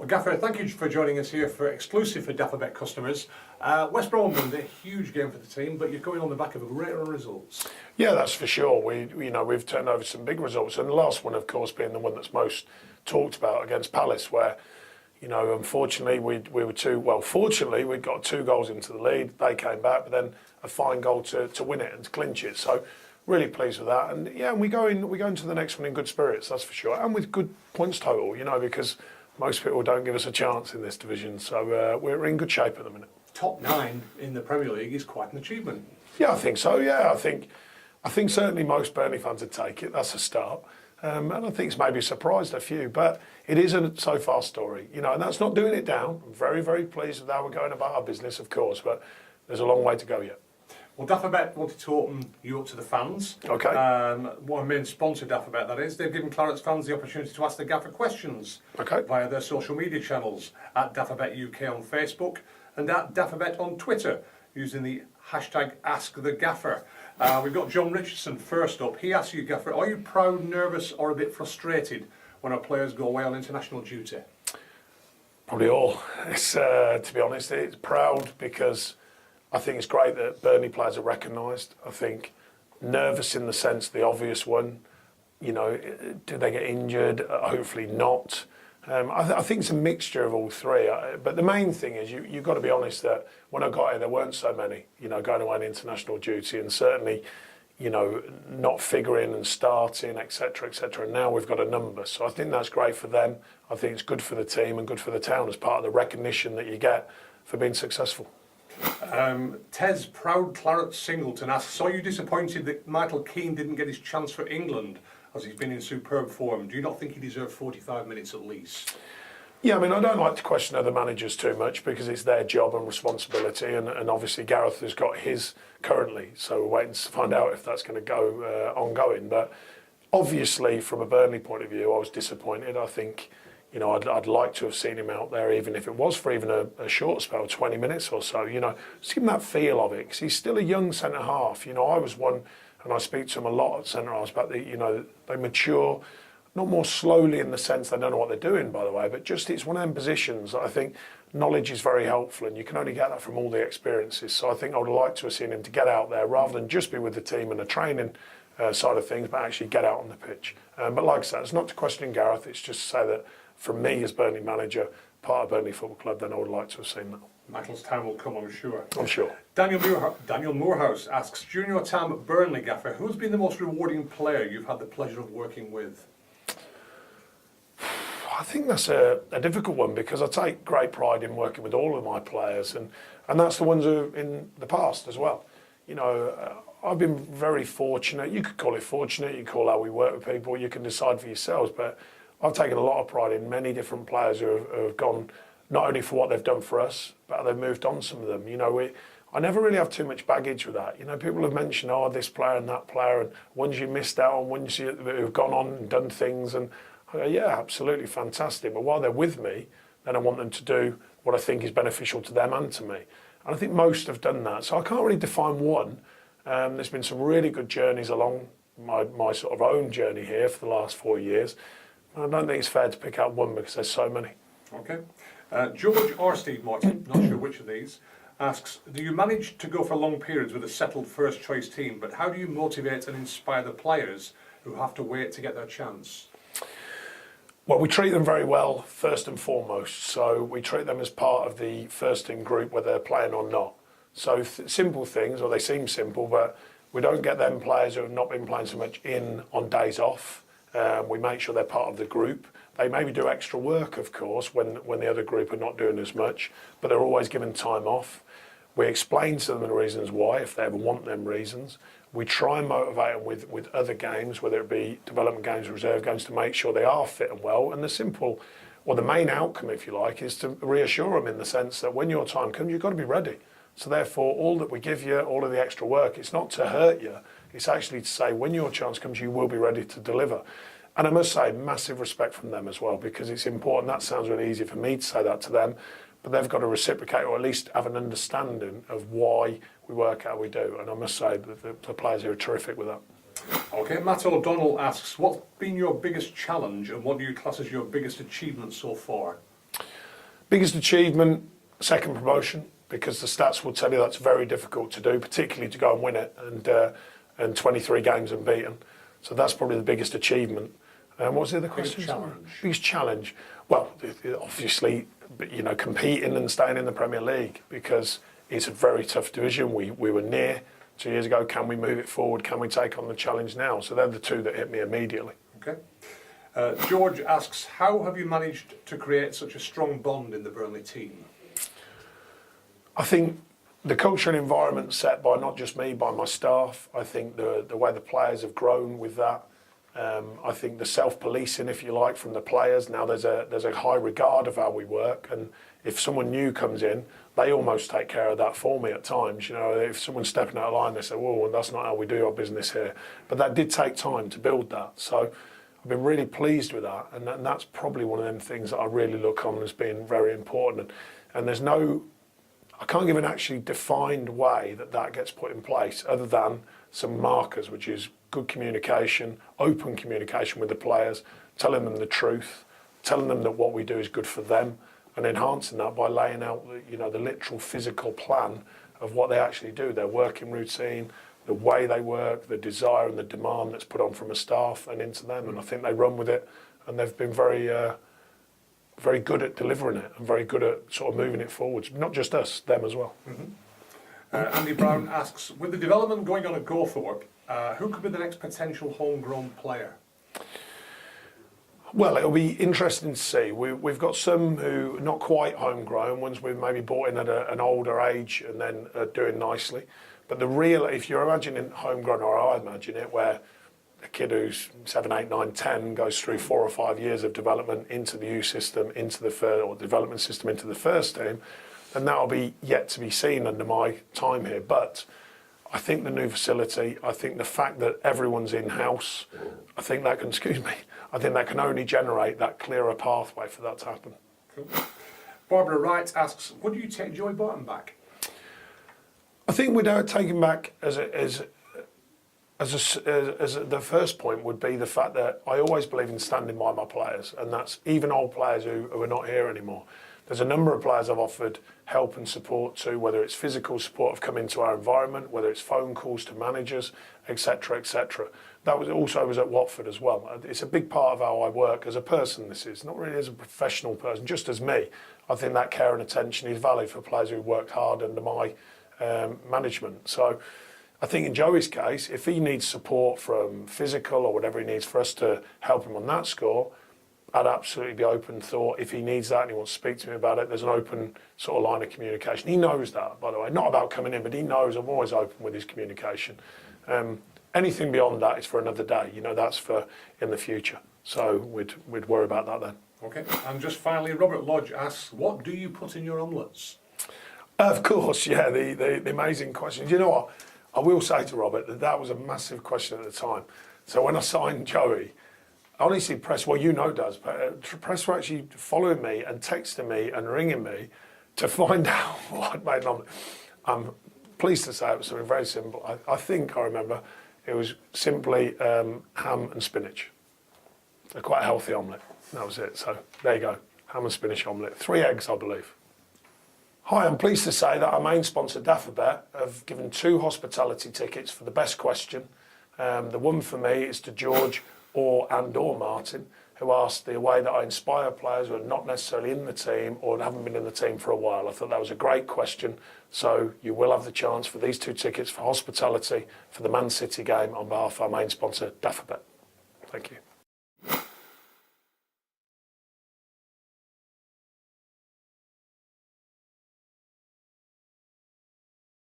Gaffer, thank you for joining us here for exclusive for Dafabet customers. West Brom won a huge game for the team, but you're coming on the back of a great run of results. Yeah, that's for sure. We've turned over some big results, and the last one, of course, being the one that's most talked about against Palace, where, unfortunately fortunately we got 2 goals into the lead. They came back, but then a fine goal to win it and to clinch it. So really pleased with that. And yeah, we go into the next one in good spirits, that's for sure, and with good points total. Because most people don't give us a chance in this division, so we're in good shape at the minute. Top 9 in the Premier League is quite an achievement. Yeah, I think so. Yeah, I think certainly most Burnley fans would take it. That's a start. And I think it's maybe surprised a few, but it is a so-far story, and that's not doing it down. I'm very, very pleased with how we're going about our business, of course, but there's a long way to go yet. Well, Dafabet wanted to open you up to the fans. Okay. One main sponsor, Dafabet, that is. They've given Clarets fans the opportunity to ask the Gaffer questions via their social media channels at Dafabet UK on Facebook and at Dafabet on Twitter using the hashtag Askthegaffer. We've got John Richardson first up. He asks you, Gaffer, are you proud, nervous or a bit frustrated when our players go away on international duty? Probably all. It's, to be honest, it's proud because I think it's great that Burnley players are recognised. I think nervous in the sense, the obvious one, do they get injured? Hopefully not. I think it's a mixture of all three. But the main thing is you've got to be honest that when I got here, there weren't so many, going away on international duty, and certainly, not figuring and starting, etc., etc. And now we've got a number. So I think that's great for them. I think it's good for the team and good for the town as part of the recognition that you get for being successful. Tez, proud Clarets Singleton asks, are you disappointed that Michael Keane didn't get his chance for England as he's been in superb form? Do you not think he deserved 45 minutes at least? Yeah, I don't like to question other managers too much because it's their job and responsibility, and obviously Gareth has got his currently, so we're waiting to find out if that's going to go ongoing. But obviously from a Burnley point of view, I was disappointed. I think I'd like to have seen him out there, even if it was for even a short spell, 20 minutes or so, just give him that feel of it, because he's still a young centre-half. I was one, and I speak to him a lot at centre-halves about they mature, not more slowly in the sense they don't know what they're doing, by the way, but just it's one of them positions that I think knowledge is very helpful, and you can only get that from all the experiences. So I think I would like to have seen him to get out there rather than just be with the team and the training side of things, but actually get out on the pitch. But like I said, it's not to question Gareth, it's just to say that from me as Burnley manager, part of Burnley Football Club, then I would like to have seen that. Michael's time will come, I'm sure. I'm sure. Daniel Moorhouse asks, during your time at Burnley, Gaffer, who's been the most rewarding player you've had the pleasure of working with? I think that's a difficult one because I take great pride in working with all of my players, and that's the ones who in the past as well. I've been very fortunate. You could call it fortunate, you could call how we work with people, you can decide for yourselves, but I've taken a lot of pride in many different players who have gone not only for what they've done for us, but they've moved on, some of them. I never really have too much baggage with that. People have mentioned, this player and that player, and ones you missed out on, ones who've gone on and done things, and I go, yeah, absolutely fantastic. But while they're with me, then I want them to do what I think is beneficial to them and to me. And I think most have done that. So I can't really define one. There's been some really good journeys along my sort of own journey here for the last 4 years. I don't think it's fair to pick out one because there's so many. Okay. George or Steve Martin, not sure which of these, asks, do you manage to go for long periods with a settled first choice team, but how do you motivate and inspire the players who have to wait to get their chance? Well, we treat them very well, first and foremost. So we treat them as part of the first team group, whether they're playing or not. So simple things, or they seem simple, but we don't get them players who have not been playing so much in on days off. We make sure they're part of the group. They maybe do extra work, of course, when the other group are not doing as much, but they're always given time off. We explain to them the reasons why, if they ever want them reasons. We try and motivate them with other games, whether it be development games, reserve games, to make sure they are fit and well. And the main outcome, if you like, is to reassure them in the sense that when your time comes, you've got to be ready. So therefore, all that we give you, all of the extra work, it's not to hurt you. It's actually to say when your chance comes, you will be ready to deliver. And I must say, massive respect from them as well, because it's important. That sounds really easy for me to say that to them, but they've got to reciprocate or at least have an understanding of why we work how we do. And I must say that the players here are terrific with that. Okay, Matt O'Donnell asks, what's been your biggest challenge and what do you class as your biggest achievement so far? Biggest achievement, second promotion, because the stats will tell you that's very difficult to do, particularly to go and win it, and 23 games unbeaten. So that's probably the biggest achievement. And what was the other question? Biggest challenge. Well, obviously, competing and staying in the Premier League, because it's a very tough division. We were near 2 years ago. Can we move it forward? Can we take on the challenge now? So they're the two that hit me immediately. Okay. George asks, how have you managed to create such a strong bond in the Burnley team? I think the culture and environment set by not just me, by my staff. I think the way the players have grown with that. I think the self-policing, if you like, from the players. Now there's a high regard of how we work, and if someone new comes in, they almost take care of that for me at times. If someone's stepping out of line, they say, "Whoa, that's not how we do our business here." But that did take time to build that. So I've been really pleased with that, and that's probably one of them things that I really look on as being very important. And I can't give an actually defined way that gets put in place, other than some markers, which is good communication, open communication with the players, telling them the truth, telling them that what we do is good for them, and enhancing that by laying out the literal physical plan of what they actually do, their working routine, the way they work, the desire and the demand that's put on from a staff and into them. And I think they run with it, and they've been very good at delivering it and very good at sort of moving it forwards. Not just us, them as well. Mm-hmm. Andy Brown asks, with the development going on at Gawthorpe, who could be the next potential homegrown player? Well, it'll be interesting to see. We've got some who are not quite homegrown, ones we've maybe bought in at an older age and then are doing nicely. But if you're imagining homegrown, or I imagine it, where a kid who's 7, 8, 9, 10 goes through 4 or 5 years of development into the youth system, into the development system, into the first team, then that'll be yet to be seen under my time here. But I think the new facility, I think the fact that everyone's in-house, I think that can only generate that clearer pathway for that to happen. Cool. Barbara Wright asks, would you take Joey Barton back? I think we'd take him back as the first point would be the fact that I always believe in standing by my players, and that's even old players who are not here anymore. There's a number of players I've offered help and support to, whether it's physical support of coming to our environment, whether it's phone calls to managers, etc., etc. That was at Watford as well. It's a big part of how I work as a person. This is not really as a professional person, just as me. I think that care and attention is valid for players who worked hard under my management. So I think in Joey's case, if he needs support from physical or whatever he needs for us to help him on that score, I'd absolutely be open thought. If he needs that and he wants to speak to me about it, there's an open sort of line of communication. He knows that, by the way. Not about coming in, but he knows I'm always open with his communication. Anything beyond that is for another day. That's for in the future. So we'd worry about that then. Okay. And just finally, Robert Lodge asks, what do you put in your omelettes? Of course, yeah, the amazing question. You know what? I will say to Robert that was a massive question at the time. So when I signed Joey, honestly, press, Daz, press were actually following me and texting me and ringing me to find out what I'd made an omelette. I'm pleased to say it was something very simple. I think I remember it was simply ham and spinach. Quite a healthy omelette. That was it. So there you go, ham and spinach omelette. 3 eggs, I believe. Hi, I'm pleased to say that our main sponsor, Dafabet, have given 2 hospitality tickets for the best question. The one for me is to George or Martin, who asked the way that I inspire players who are not necessarily in the team or haven't been in the team for a while. I thought that was a great question. So you will have the chance for these 2 tickets for hospitality for the Man City game on behalf of our main sponsor, Dafabet. Thank you.